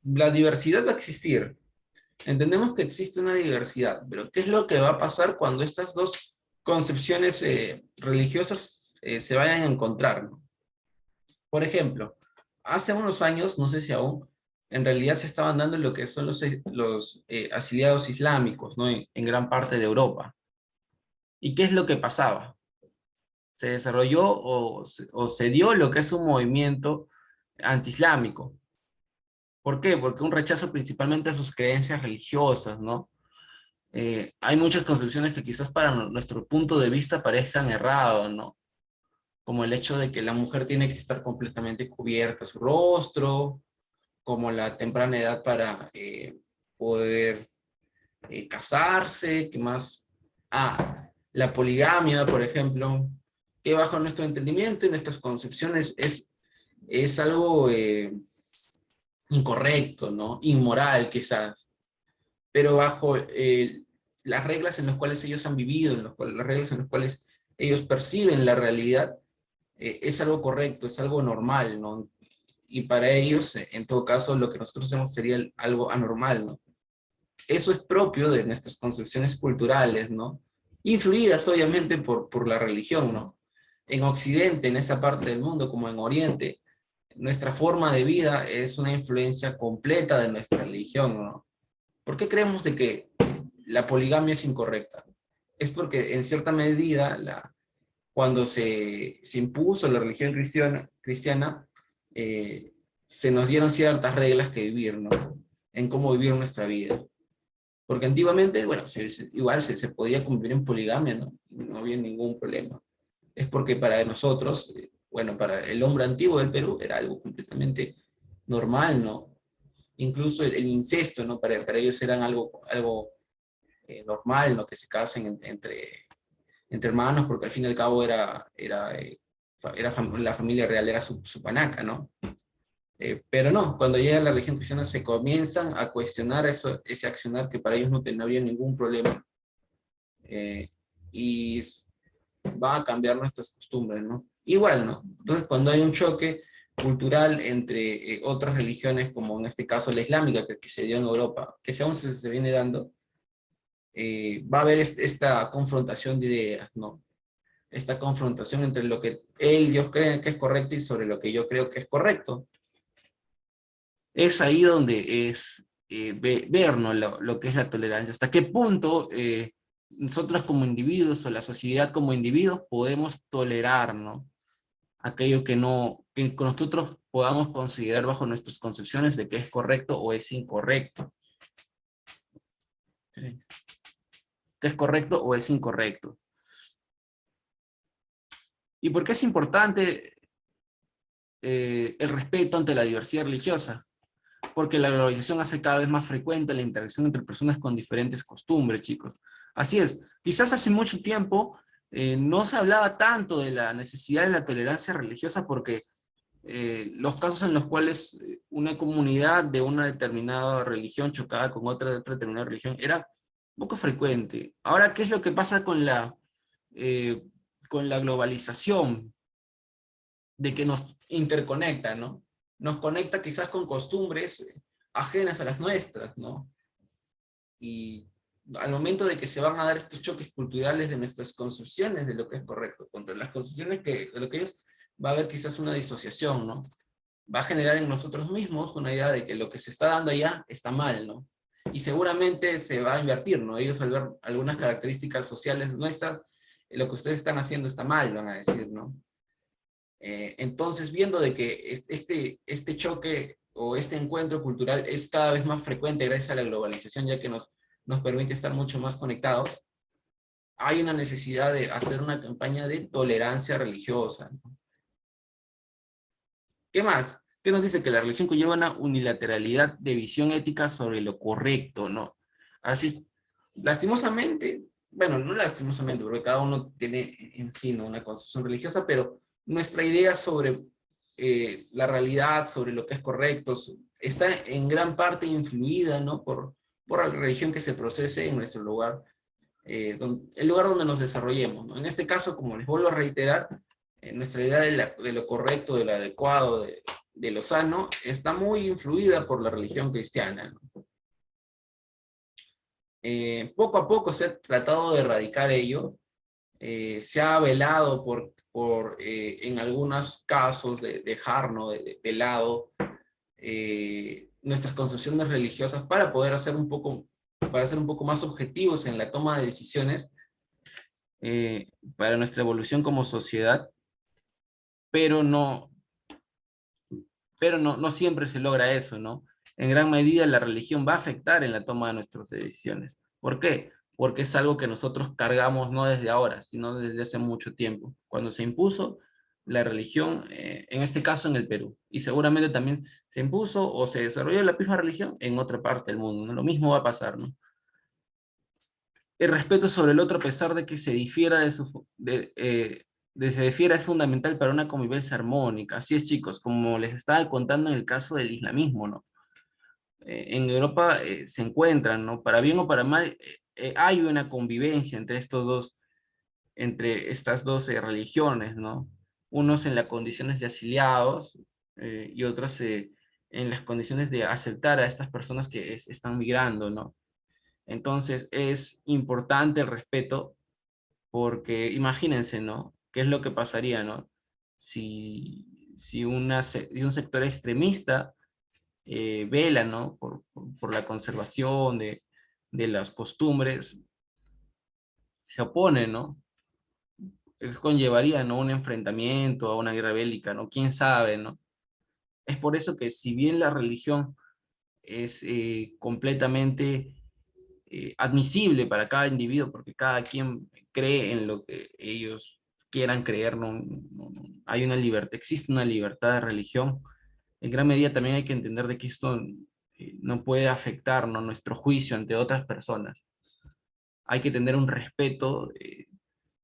La diversidad va a existir. Entendemos que existe una diversidad, pero ¿qué es lo que va a pasar cuando estas dos concepciones religiosas se vayan a encontrar, ¿no? Por ejemplo, hace unos años, no sé si aún, en realidad se estaban dando lo que son los exiliados islámicos, ¿no? En gran parte de Europa. ¿Y qué es lo que pasaba? Se desarrolló o se dio lo que es un movimiento antiislámico. ¿Por qué? Porque un rechazo principalmente a sus creencias religiosas, ¿no? Hay muchas concepciones que quizás para nuestro punto de vista parezcan errados, ¿no? Como el hecho de que la mujer tiene que estar completamente cubierta su rostro, como la temprana edad para poder casarse, ¿qué más? La poligamia, por ejemplo, que bajo nuestro entendimiento y nuestras concepciones es algo incorrecto, ¿no? Inmoral quizás, pero bajo las reglas en las cuales ellos han vivido, las reglas en las cuales ellos perciben la realidad, es algo correcto, es algo normal, ¿no? Y para ellos, en todo caso, lo que nosotros hacemos sería algo anormal, ¿no? Eso es propio de nuestras concepciones culturales, ¿no? Influidas, obviamente, por la religión, ¿no? En Occidente, en esa parte del mundo, como en Oriente, nuestra forma de vida es una influencia completa de nuestra religión, ¿no? ¿Por qué creemos de que la poligamia es incorrecta? Es porque, en cierta medida, cuando se impuso la religión cristiana se nos dieron ciertas reglas que vivir, ¿no? En cómo vivir nuestra vida. Porque antiguamente, bueno, igual se podía convivir en poligamia, ¿no? No había ningún problema. Es porque para nosotros, bueno, para el hombre antiguo del Perú era algo completamente normal, ¿no? Incluso el incesto, ¿no? Para ellos eran algo normal, ¿no? Que se casen entre hermanos, porque al fin y al cabo la familia real era su panaca, ¿no? Pero no, cuando llega la religión cristiana se comienzan a cuestionar ese accionar que para ellos no habría ningún problema. Y va a cambiar nuestras costumbres, ¿no? Igual, ¿no? Entonces, cuando hay un choque cultural entre otras religiones, como en este caso la islámica, que se dio en Europa, que aún se viene dando, va a haber esta confrontación de ideas, ¿no? Esta confrontación entre lo que ellos creen que es correcto y sobre lo que yo creo que es correcto. Es ahí donde es ver, ¿no? lo que es la tolerancia. ¿Hasta qué punto nosotros como individuos o la sociedad como individuos podemos tolerar, ¿no? Aquello que nosotros podamos considerar bajo nuestras concepciones de que es correcto o es incorrecto. ¿Qué es correcto o es incorrecto? ¿Y por qué es importante el respeto ante la diversidad religiosa? Porque la globalización hace cada vez más frecuente la interacción entre personas con diferentes costumbres, chicos. Así es, quizás hace mucho tiempo no se hablaba tanto de la necesidad de la tolerancia religiosa porque los casos en los cuales una comunidad de una determinada religión chocaba con otra de otra determinada religión era poco frecuente. Ahora, ¿qué es lo que pasa con la globalización? De que nos interconecta, ¿no? Nos conecta quizás con costumbres ajenas a las nuestras, ¿no? Y al momento de que se van a dar estos choques culturales de nuestras concepciones de lo que es correcto, contra las concepciones de lo que ellos, va a haber quizás una disociación, ¿no? Va a generar en nosotros mismos una idea de que lo que se está dando allá está mal, ¿no? Y seguramente se va a invertir, ¿no? Ellos al ver algunas características sociales nuestras, lo que ustedes están haciendo está mal, van a decir, ¿no? Entonces, viendo de que este choque o este encuentro cultural es cada vez más frecuente gracias a la globalización, ya que nos permite estar mucho más conectados, hay una necesidad de hacer una campaña de tolerancia religiosa, ¿no? ¿Qué más? ¿Qué nos dice? Que la religión conlleva una unilateralidad de visión ética sobre lo correcto, ¿no? Así, lastimosamente, bueno, no lastimosamente, porque cada uno tiene en sí, ¿no?, una concepción religiosa, pero nuestra idea sobre la realidad, sobre lo que es correcto, está en gran parte influida, ¿no?, por la religión que se procese en nuestro lugar, el lugar donde nos desarrollemos, ¿no? En este caso, como les vuelvo a reiterar, nuestra idea de lo correcto, de lo adecuado, de lo sano, está muy influida por la religión cristiana, ¿no? Poco a poco se ha tratado de erradicar ello, se ha velado en algunos casos, dejar, ¿no? de lado nuestras concepciones religiosas para ser un poco más objetivos en la toma de decisiones para nuestra evolución como sociedad, pero no siempre se logra eso, ¿no? En gran medida la religión va a afectar en la toma de nuestras decisiones. ¿Por qué? Porque es algo que nosotros cargamos no desde ahora, sino desde hace mucho tiempo. Cuando se impuso la religión, en este caso en el Perú, y seguramente también se impuso o se desarrolló la misma religión en otra parte del mundo, ¿no? Lo mismo va a pasar, ¿no? El respeto sobre el otro, a pesar de que se difiera se difiera, es fundamental para una convivencia armónica. Así es, chicos, como les estaba contando en el caso del islamismo, ¿no? En Europa se encuentran, ¿no? Para bien o para mal, hay una convivencia entre estas dos religiones, ¿no? Unos en las condiciones de exiliados y otros en las condiciones de aceptar a estas personas que están migrando, ¿no? Entonces es importante el respeto porque imagínense, ¿no? ¿Qué es lo que pasaría, ¿no? Si si un sector extremista vela, ¿no? Por la conservación de las costumbres, se opone, ¿no? Eso conllevaría, ¿no? Un enfrentamiento, a una guerra bélica, ¿no? ¿Quién sabe, ¿no? Es por eso que si bien la religión es completamente admisible para cada individuo, porque cada quien cree en lo que ellos quieran creer, hay una libertad, existe una libertad de religión. En gran medida también hay que entender de que esto no puede afectar, ¿no? Nuestro juicio ante otras personas. Hay que tener un respeto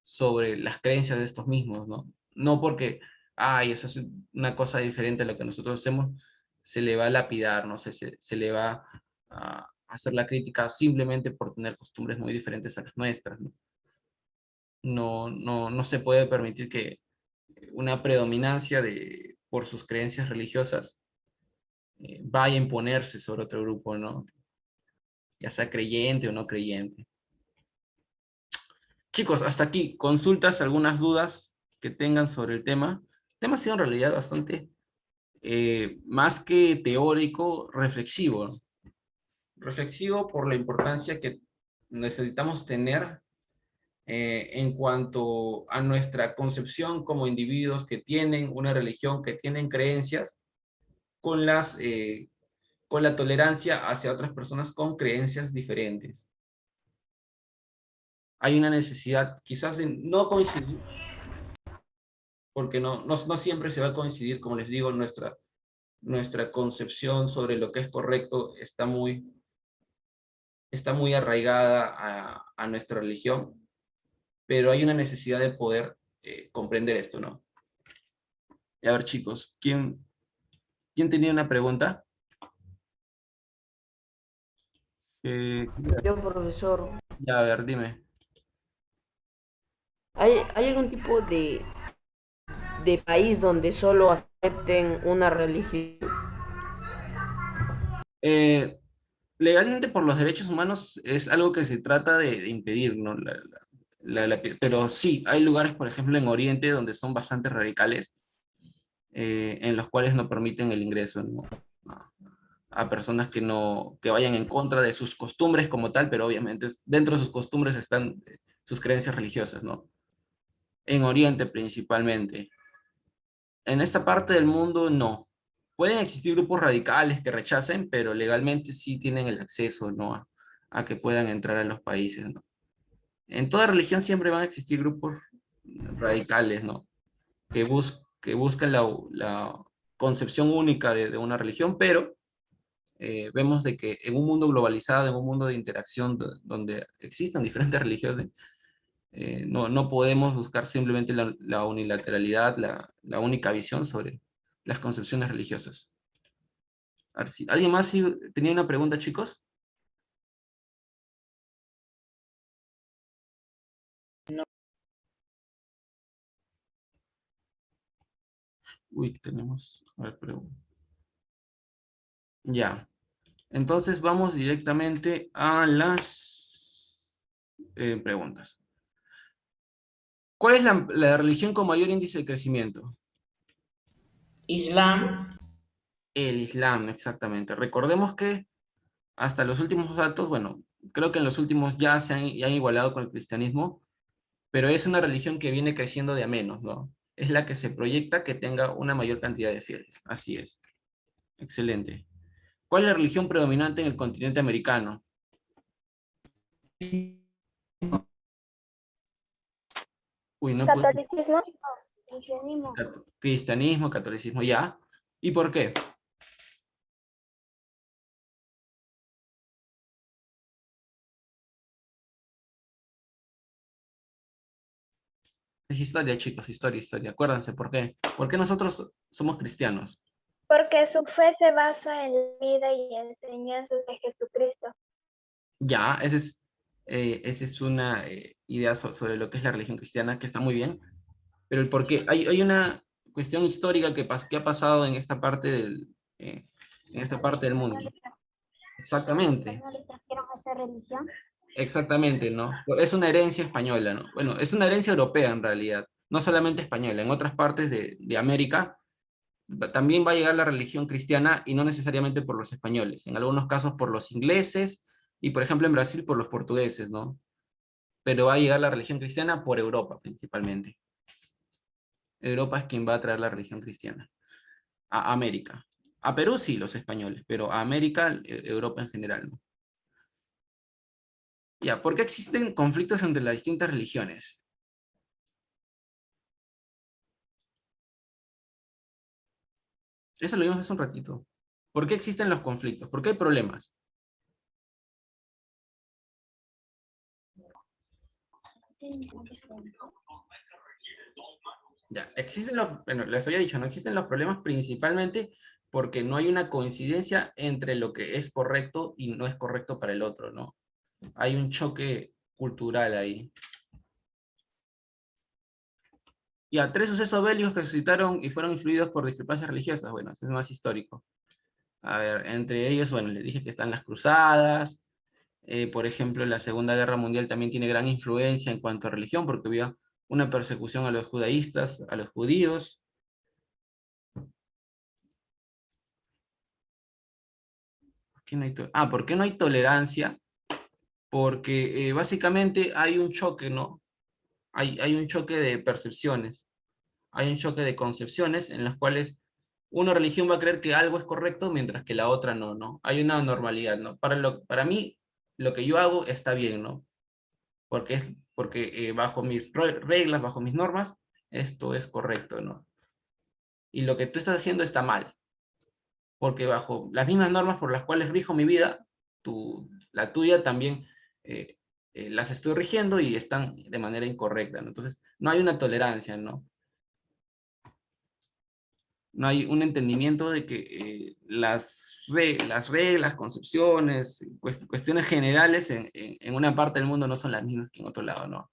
sobre las creencias de estos mismos, ¿no? No porque, ay, eso es una cosa diferente a lo que nosotros hacemos, se le va a lapidar, ¿no? Se le va a hacer la crítica simplemente por tener costumbres muy diferentes a las nuestras, ¿no? No se puede permitir que una predominancia por sus creencias religiosas vaya a imponerse sobre otro grupo, ¿no? Ya sea creyente o no creyente. Chicos, hasta aquí, consultas, algunas dudas que tengan sobre el tema. El tema ha sido en realidad bastante, más que teórico, reflexivo, ¿no? Reflexivo por la importancia que necesitamos tener en cuanto a nuestra concepción como individuos que tienen una religión, que tienen creencias, con con la tolerancia hacia otras personas con creencias diferentes. Hay una necesidad quizás de no coincidir, porque no siempre se va a coincidir, como les digo, nuestra concepción sobre lo que es correcto está muy arraigada a nuestra religión, pero hay una necesidad de poder comprender esto, ¿no? Y a ver, chicos, ¿quién tenía una pregunta? Eh, Yo, profesor, ya, a ver, dime. ¿hay algún tipo de país donde solo acepten una religión? Eh, Legalmente por los derechos humanos es algo que se trata de impedir, ¿no? Pero sí, hay lugares, por ejemplo, en Oriente donde son bastante radicales, en los cuales no permiten el ingreso, ¿no? A personas que vayan en contra de sus costumbres como tal, pero obviamente dentro de sus costumbres están sus creencias religiosas, ¿no? En Oriente principalmente. En esta parte del mundo no. Pueden existir grupos radicales que rechacen, pero legalmente sí tienen el acceso, ¿no? A que puedan entrar a los países, ¿no? En toda religión siempre van a existir grupos radicales, ¿no? Que buscan la concepción única de una religión, pero vemos de que en un mundo globalizado, en un mundo de interacción donde existen diferentes religiones, no podemos buscar simplemente la unilateralidad, la única visión sobre las concepciones religiosas. A ver si, ¿alguien más tenía una pregunta, chicos? No. Uy, tenemos... A ver, ya. Entonces vamos directamente a las preguntas. ¿Cuál es la religión con mayor índice de crecimiento? Islam, El Islam, exactamente. Recordemos que hasta los últimos datos, bueno, creo que en los últimos ya han igualado con el cristianismo, pero es una religión que viene creciendo de a menos, ¿no? Es la que se proyecta que tenga una mayor cantidad de fieles. Así es. Excelente. ¿Cuál es la religión predominante en el continente americano? Uy, no puedo. Catolicismo. Cristianismo. Cristianismo, catolicismo, ya. ¿Y por qué? Es historia, chicos, historia, historia. Acuérdense, ¿por qué? ¿Por qué nosotros somos cristianos? Porque su fe se basa en la vida y enseñanzas de Jesucristo. Ya, esa es una idea sobre lo que es la religión cristiana, que está muy bien, pero el por qué. Hay una cuestión histórica que ha pasado en esta parte del mundo. Exactamente, ¿No le trajeron esa religión? exactamente, ¿no? Es una herencia española, ¿no? Bueno, es una herencia europea en realidad, no solamente española. En otras partes de América también va a llegar la religión cristiana y no necesariamente por los españoles, en algunos casos por los ingleses y por ejemplo en Brasil por los portugueses, ¿no? Pero va a llegar la religión cristiana por Europa principalmente. Europa es quien va a traer la religión cristiana a América. A Perú sí, los españoles, pero a América, Europa en general, ¿no? Ya, ¿por qué existen conflictos entre las distintas religiones? Eso lo vimos hace un ratito. ¿Por qué existen los conflictos? ¿Por qué hay problemas? Ya, bueno, les había dicho, no existen los problemas principalmente porque no hay una coincidencia entre lo que es correcto y no es correcto para el otro, ¿no? Hay un choque cultural ahí. Ya, tres sucesos bélicos que suscitaron y fueron influidos por discrepancias religiosas. Bueno, ese es más histórico. A ver, entre ellos, bueno, les dije que están las cruzadas. Por ejemplo, la Segunda Guerra Mundial también tiene gran influencia en cuanto a religión, porque había una persecución a los judaístas, a los judíos. ¿Por qué no hay tolerancia? Porque básicamente hay un choque, ¿no? Hay un choque de percepciones, hay un choque de concepciones en las cuales una religión va a creer que algo es correcto mientras que la otra no, ¿no? Hay una normalidad, ¿no? Para mí, lo que yo hago está bien, ¿no? Porque bajo mis reglas, bajo mis normas, esto es correcto, ¿no? Y lo que tú estás haciendo está mal, porque bajo las mismas normas por las cuales rijo mi vida, la tuya también eh, las estoy rigiendo y están de manera incorrecta, ¿no? Entonces, no hay una tolerancia, ¿no? No hay un entendimiento de que las reglas, concepciones, cuestiones generales en una parte del mundo no son las mismas que en otro lado, ¿no?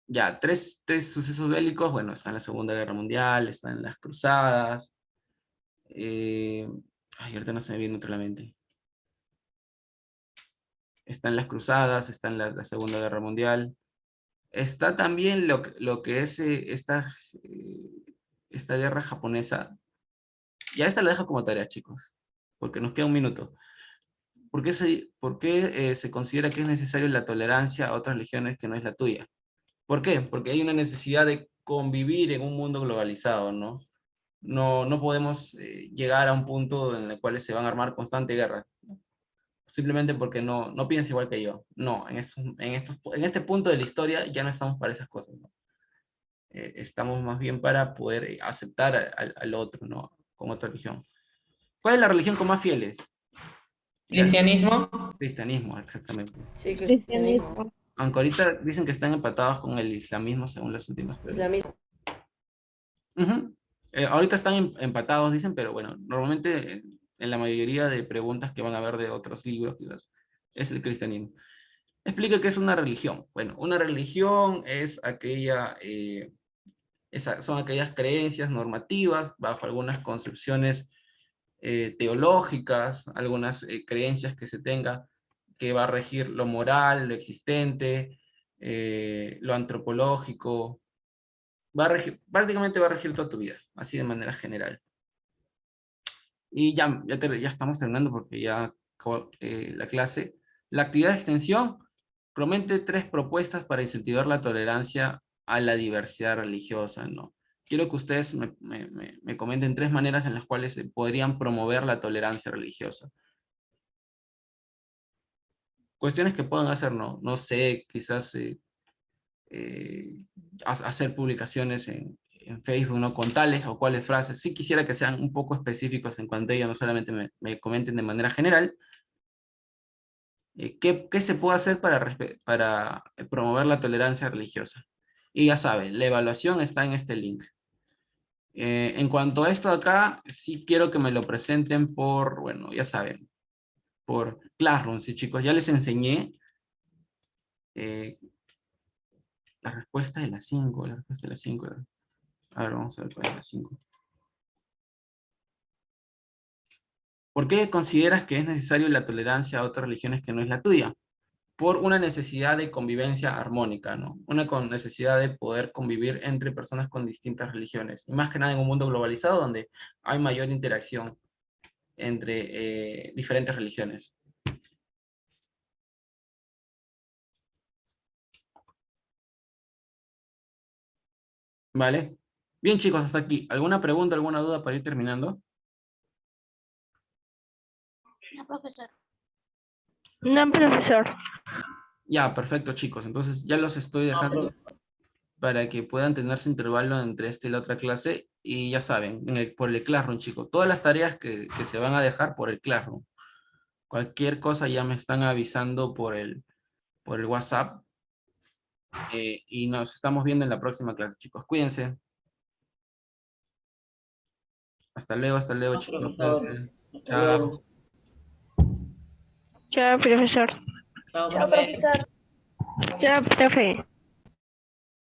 Ya, tres sucesos bélicos, bueno, está en la Segunda Guerra Mundial, está en las Cruzadas, ahorita no se me viene otra a la mente. Está en las Cruzadas, está en la Segunda Guerra Mundial. Está también lo que es esta guerra japonesa. Ya esta la dejo como tarea, chicos, porque nos queda un minuto. ¿Por qué se considera que es necesaria la tolerancia a otras religiones que no es la tuya? ¿Por qué? Porque hay una necesidad de convivir en un mundo globalizado, ¿no? No podemos llegar a un punto en el cual se van a armar constante guerras, ¿no? Simplemente porque no piensa igual que yo. No, en este punto de la historia ya no estamos para esas cosas, ¿no? Estamos más bien para poder aceptar al otro, ¿no? Como otra religión. ¿Cuál es la religión con más fieles? cristianismo, Cristianismo, exactamente. Sí, cristianismo. Cristianismo. Aunque ahorita dicen que están empatados con el islamismo según las últimas preguntas. Islamismo. Ujú. Ahorita están empatados, dicen, pero bueno, normalmente en la mayoría de preguntas que van a ver de otros libros, quizás, es el cristianismo. Explique qué es una religión. Bueno, una religión es aquella, son aquellas creencias normativas bajo algunas concepciones teológicas, algunas creencias que se tenga que va a regir lo moral, lo existente, lo antropológico, prácticamente va a regir toda tu vida, así de manera general. Y ya estamos terminando porque ya acabó la clase. La actividad de extensión promete 3 propuestas para incentivar la tolerancia a la diversidad religiosa, ¿no? Quiero que ustedes me comenten 3 maneras en las cuales se podrían promover la tolerancia religiosa. Cuestiones que puedan hacer, ¿no? No sé, quizás hacer publicaciones en Facebook, ¿no? Con tales o cuáles frases. Sí quisiera que sean un poco específicos en cuanto a ello, no solamente me comenten de manera general. ¿Qué se puede hacer para promover la tolerancia religiosa? Y ya saben, la evaluación está en este link. En cuanto a esto acá, sí quiero que me lo presenten por, bueno, ya saben, por Classroom, sí chicos, ya les enseñé la respuesta de las 5, la respuesta de las 5. A ver, vamos a ver cuál es la 5. ¿Por qué consideras que es necesario la tolerancia a otras religiones que no es la tuya? Por una necesidad de convivencia armónica, ¿no? Una necesidad de poder convivir entre personas con distintas religiones. Y más que nada en un mundo globalizado donde hay mayor interacción entre diferentes religiones. ¿Vale? Bien, chicos, hasta aquí. ¿Alguna pregunta, alguna duda para ir terminando? No, profesor. No, profesor. Ya, perfecto, chicos. Entonces ya los estoy No, dejando profesor. para que puedan tener su intervalo entre esta y la otra clase. Y ya saben, por el Classroom, chicos. Todas las tareas que se van a dejar por el Classroom. Cualquier cosa ya me están avisando por el WhatsApp. Y nos estamos viendo en la próxima clase, chicos. Cuídense. Hasta luego, No, chicos. profesor. Cuídense. Hasta Chao. luego. Chao, profesor. Chao, Chao, profe. profesor. Chao, profe.